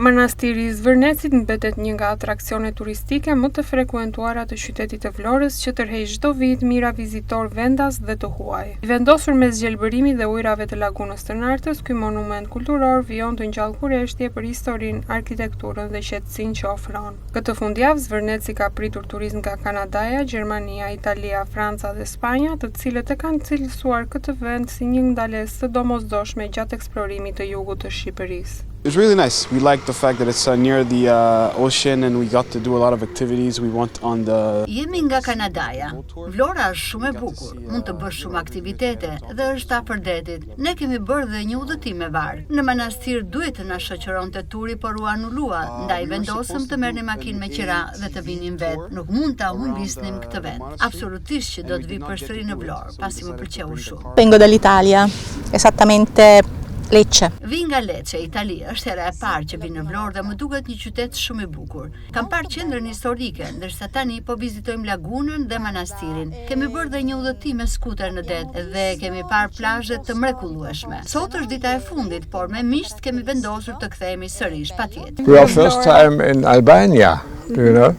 Manastiri i Zvërnecit mbetet një nga atraksionet turistike më të frekuentuara të qytetit të Vlorës që tërheq çdo vit mijëra vizitor vendas dhe të huaj. I vendosur mes gjelbërimit dhe ujrave të lagunës të Nartës, ky monument kulturor vijon të ngjall kurreshtje për historinë, arkitekturën dhe qetësinë që ofron. Këtë fundjavë Zvërneci ka pritur turizëm nga Kanadaja, Gjermania, Italia, Franca dhe Spanja, të cilët e kanë cilësuar këtë vend si një ndalesë të domosdoshme gjatë eksplorimit të jugut të Shqipërisë. It was really nice. We liked the fact that it's near the ocean and we got to do a lot of activities. We went on the... Jemi nga Kanadaja. Vlora është shumë e bukur, mund të bësh shumë aktivitete dhe është afër detit. Ne kemi bërë dhe një udhëtim me varr. Në manastir duhet të na shoqëronte turi, por u anulua, ndaj vendosëm të merrnim makinë me qira dhe të vinim vetë. Nuk mund ta humbisnim këtë vend. Absolutisht që do të vi përsëri në Vlorë, pasi më pëlqeu shumë. Vengo dall'Italia, esattamente Lecce. Vi nga Lecce, Itali, është hera e parë që vi në Vlorë dhe më duket një qytet shumë i bukur. Kam parë qendrën historike, ndërsa tani po vizitojmë lagunën dhe manastirin. Kemi bërë dhe një udhëtim me skuter në det dhe kemi parë plazhe të mrekullueshme. Sot është dita e fundit, por me miqt kemi vendosur të kthehemi sërish patjetër. We are first time in Albania, do you know?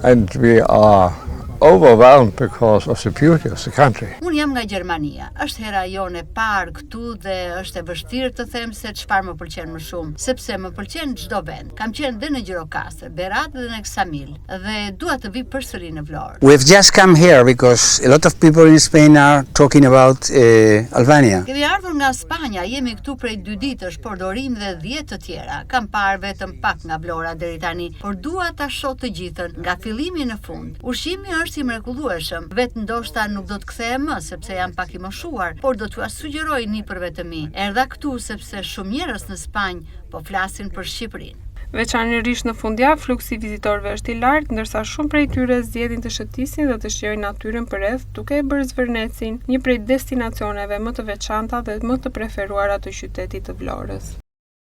And we are overwhelmed because of the beauty of the country. Unë jam nga Gjermania. Është hera jone parë këtu dhe është e vështirë të them se çfarë më pëlqen më shumë, sepse më pëlqen çdo vend. Kam qenë dhe në Gjirokastër, Berat dhe në Ksamil dhe dua të vi përsëri në Vlorë. We've just come here because a lot of people in Spain are talking about Albania. Kemi ardhur nga Spanja, jemi këtu prej 2 ditësh, por dorim dhe 10 të tjera. Kam parë vetëm pak nga Vlora deri tani, por dua ta shoh të gjithën nga fillimi në fund. Ushqimi është i mrekullueshëm. Vetë ndoshta nuk do të kthehem më sepse jam pak i moshuar, por do t'ua sugjeroj nipërve të mi. Erdha këtu sepse shumë njerëz në Spanjë po flasin për Shqipërinë. Veçanërisht në fundjavë, fluksi vizitorëve është i lartë, ndërsa shumë prej tyre zgjedhin të shëtisin dhe të shijojnë natyrën përreth, duke e bërë Zvërnecin një prej destinacioneve më të veçanta dhe më të preferuara të qytetit të Vlorës.